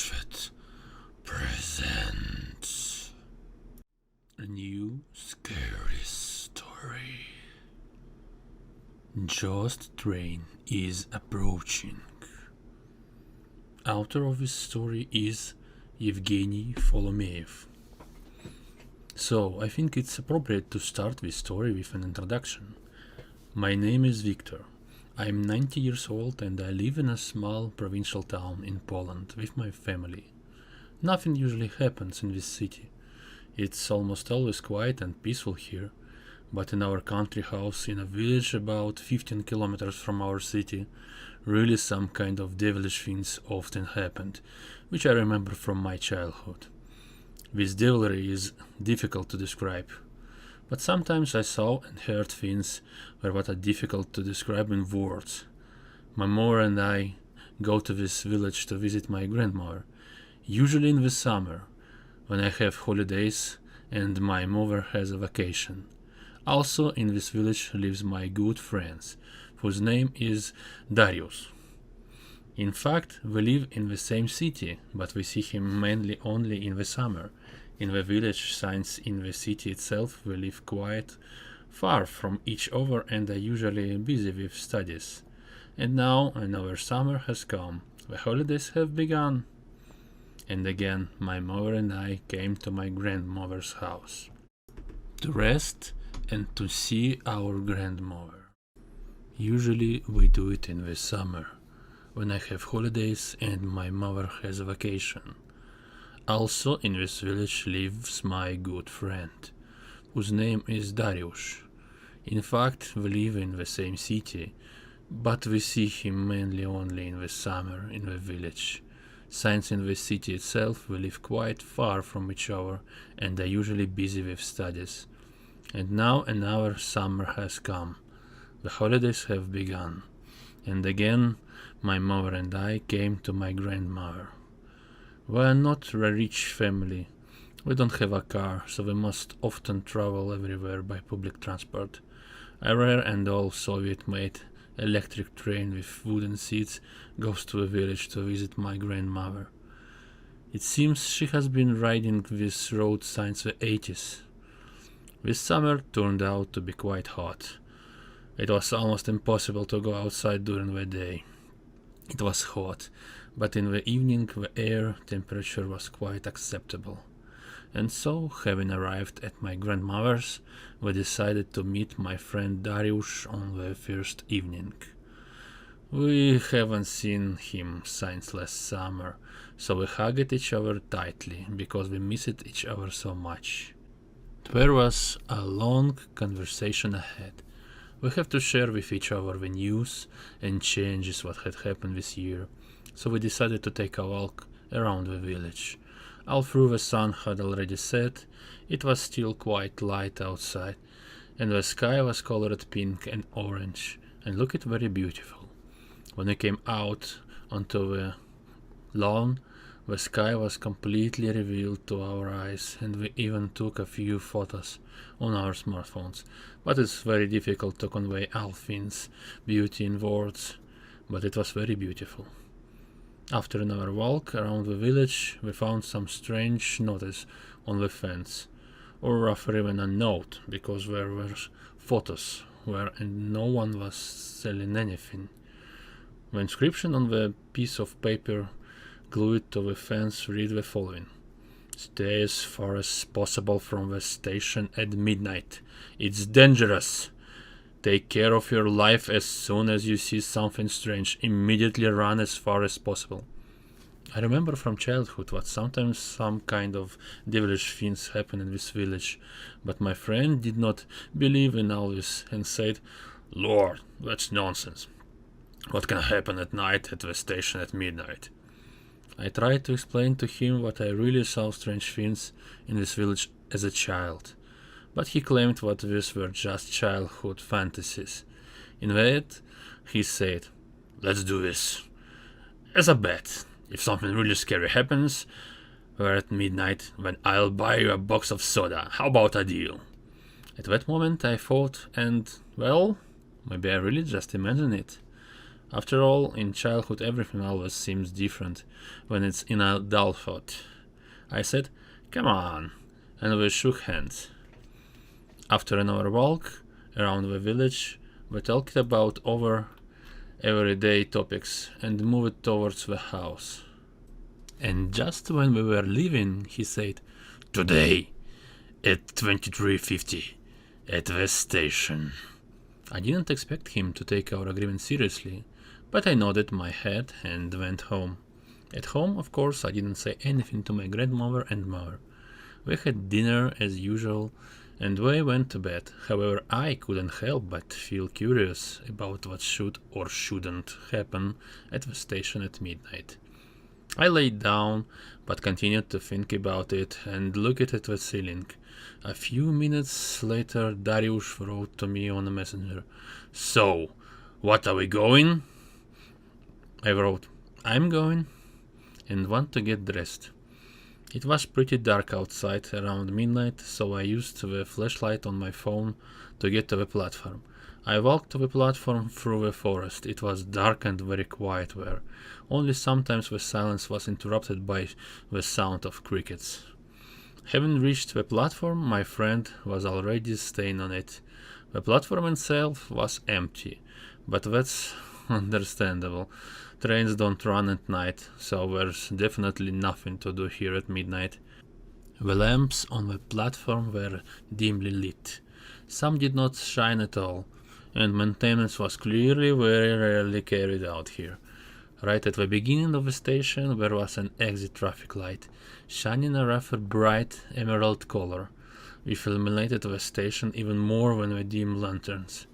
Sheishfed presents a new scary story. Just train is approaching. Author of this story is Evgeny Folomeev. So I think it's appropriate to start this story with an introduction. My name is Victor. I'm 90 years old and I live in a small provincial town in Poland with my family. Nothing usually happens in this city. It's almost always quiet and peaceful here, but in our country house in a village about 15 kilometers from our city, really some kind of devilish things often happened, which I remember from my childhood. This devilry is difficult to describe, but sometimes I saw and heard things that are difficult to describe in words. My mother and I go to this village to visit my grandmother, usually in the summer, when I have holidays and my mother has a vacation. Also in this village lives my good friend, whose name is Darius. In fact, we live in the same city, but we see him mainly only in the summer. In the village, since in the city itself we live quite far from each other and are usually busy with studies. And now another summer has come, the holidays have begun. And again my mother and I came to my grandmother's house to rest and to see our grandmother. Usually we do it in the summer, when I have holidays and my mother has a vacation. Also in this village lives my good friend, whose name is Darius. In fact, we live in the same city, but we see him mainly only in the summer in the village, since in the city itself we live quite far from each other and are usually busy with studies. And now another summer has come. The holidays have begun. And again my mother and I came to my grandmother. We are not a rich family. We don't have a car, so we must often travel everywhere by public transport. A rare and old Soviet-made electric train with wooden seats goes to a village to visit my grandmother. It seems she has been riding this road since the 80s. This summer turned out to be quite hot. It was almost impossible to go outside during the day. It was hot, but in the evening the air temperature was quite acceptable. And so, having arrived at my grandmother's, we decided to meet my friend Darius on the first evening. We haven't seen him since last summer, so we hugged each other tightly, because we missed each other so much. There was a long conversation ahead. We have to share with each other the news and changes what had happened this year, so we decided to take a walk around the village. Although the sun had already set, it was still quite light outside, and the sky was colored pink and orange, and looked very beautiful. When we came out onto the lawn, the sky was completely revealed to our eyes, and we even took a few photos on our smartphones. But it's very difficult to convey all things beauty in words, but it was very beautiful. After another walk around the village, we found some strange notice on the fence, or rather even a note, because there were photos where and no one was selling anything. The inscription on the piece of paper glued to the fence read the following: "Stay as far as possible from the station at midnight. It's dangerous. Take care of your life. As soon as you see something strange, immediately run as far as possible." I remember from childhood that sometimes some kind of devilish things happen in this village, but my friend did not believe in all this and said, "Lord, that's nonsense. What can happen at night at the station at midnight?" I tried to explain to him that I really saw strange things in this village as a child, but he claimed that these were just childhood fantasies. In that, he said, "Let's do this as a bet. If something really scary happens there at midnight, then I'll buy you a box of soda. How about a deal?" At that moment I thought, and well, maybe I really just imagined it. After all, in childhood everything always seems different when it's in adulthood. I said, "Come on," and we shook hands. After another walk around the village, we talked about over everyday topics and moved towards the house. And just when we were leaving, he said, "Today, at 23:50, at the station." I didn't expect him to take our agreement seriously, but I nodded my head and went home. At home, of course, I didn't say anything to my grandmother and mother. We had dinner as usual, and we went to bed. However, I couldn't help but feel curious about what should or shouldn't happen at the station at midnight. I laid down, but continued to think about it and look at the ceiling. A few minutes later, Dariusz wrote to me on a messenger. "So, what are we going?" I wrote, "I'm going, and want to get dressed." It was pretty dark outside around midnight, so I used the flashlight on my phone to get to the platform. I walked to the platform through the forest. It was dark and very quiet there. Only sometimes the silence was interrupted by the sound of crickets. Having reached the platform, my friend was already staying on it. The platform itself was empty, but that's understandable. Trains don't run at night, so there's definitely nothing to do here at midnight. The lamps on the platform were dimly lit. Some did not shine at all, and maintenance was clearly very rarely carried out here. Right at the beginning of the station there was an exit traffic light, shining a rather bright emerald color. Which illuminated the station even more than the dim lanterns.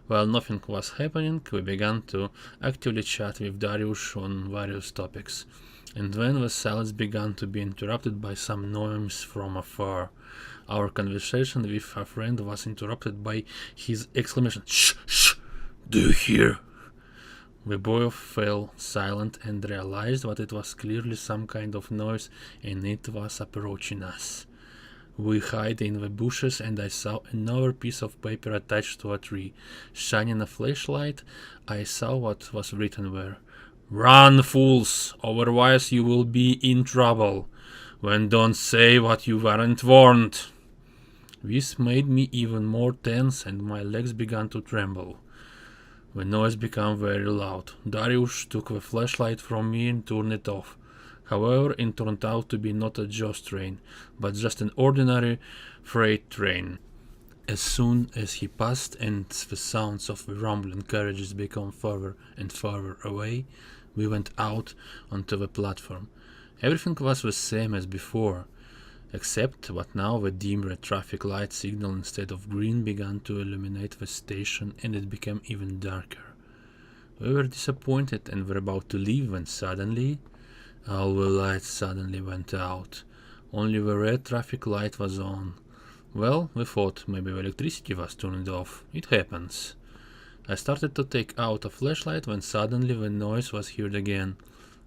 While nothing was happening, we began to actively chat with Dariusz on various topics, and then the silence began to be interrupted by some noise from afar. Our conversation with a friend was interrupted by his exclamation, "Shh, shh! Do you hear?" We both fell silent and realized that it was clearly some kind of noise and it was approaching us. We hid in the bushes and I saw another piece of paper attached to a tree. Shining a flashlight, I saw what was written there. "Run, fools, otherwise you will be in trouble. When don't say what you weren't warned." This made me even more tense and my legs began to tremble. The noise became very loud. Dariusz took the flashlight from me and turned it off. However, it turned out to be not a ghost train, but just an ordinary freight train. As soon as he passed and the sounds of the rumbling carriages became further and further away, we went out onto the platform. Everything was the same as before, except that now the dim red traffic light signal instead of green began to illuminate the station and it became even darker. We were disappointed and were about to leave when suddenly all the lights suddenly went out. Only the red traffic light was on. Well, we thought maybe the electricity was turned off. It happens. I started to take out a flashlight when suddenly the noise was heard again.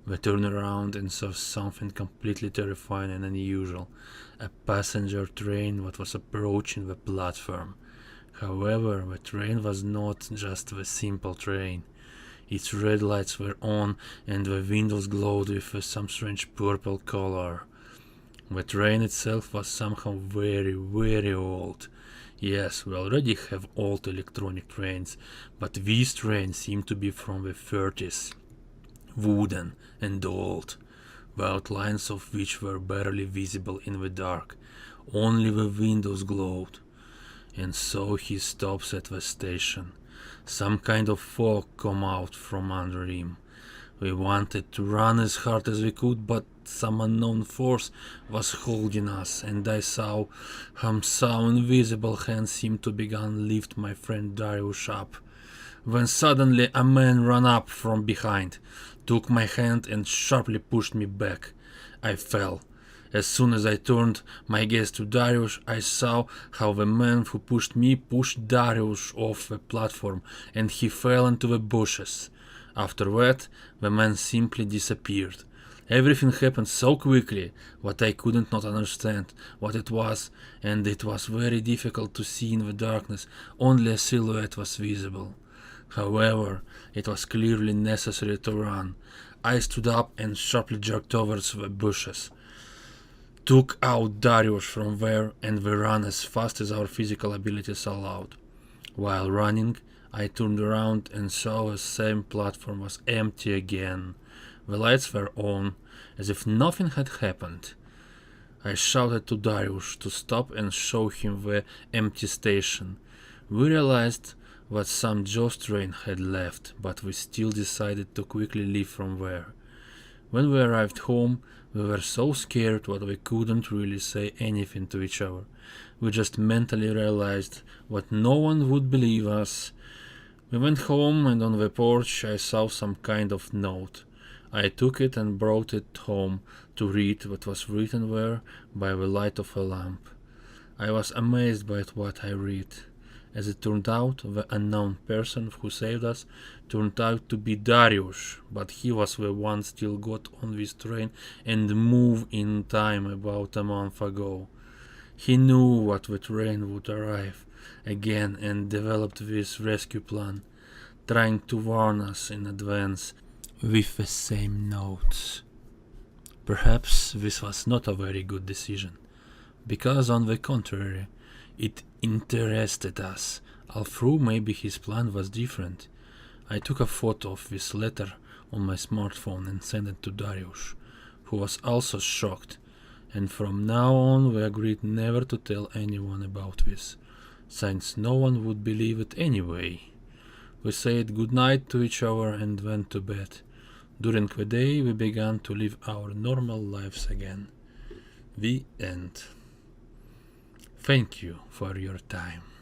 We turned around and saw something completely terrifying and unusual. A passenger train that was approaching the platform. However, the train was not just the simple train. Its red lights were on and the windows glowed with some strange purple color. The train itself was somehow very, very old. Yes, we already have old electronic trains, but these trains seem to be from the 30s. Wooden and old, the outlines of which were barely visible in the dark. Only the windows glowed. And so he stops at the station. Some kind of fog come out from under him. We wanted to run as hard as we could, but some unknown force was holding us, and I saw some invisible hand seem to begin lift my friend Dariusz up. When suddenly a man ran up from behind, took my hand and sharply pushed me back. I fell. As soon as I turned my gaze to Dariusz, I saw how the man who pushed me pushed Dariusz off the platform and he fell into the bushes. After that, the man simply disappeared. Everything happened so quickly that I couldn't not understand what it was, and it was very difficult to see in the darkness. Only a silhouette was visible. However, it was clearly necessary to run. I stood up and sharply jerked towards the bushes, took out Darius from there, and we ran as fast as our physical abilities allowed. While running, I turned around and saw the same platform was empty again. The lights were on, as if nothing had happened. I shouted to Darius to stop and show him the empty station. We realized that some Jaws train had left, but we still decided to quickly leave from there. When we arrived home, we were so scared that we couldn't really say anything to each other. We just mentally realized that no one would believe us. We went home, and on the porch I saw some kind of note. I took it and brought it home to read what was written there by the light of a lamp. I was amazed by what I read. As it turned out, the unknown person who saved us turned out to be Darius, but he was the one still got on this train and moved in time about a month ago. He knew what the train would arrive again and developed this rescue plan, trying to warn us in advance with the same notes. Perhaps this was not a very good decision, because on the contrary, it interested us, although maybe his plan was different. I took a photo of this letter on my smartphone and sent it to Darius, who was also shocked, and from now on we agreed never to tell anyone about this, since no one would believe it anyway. We said goodnight to each other and went to bed. During the day we began to live our normal lives again. The end. Thank you for your time.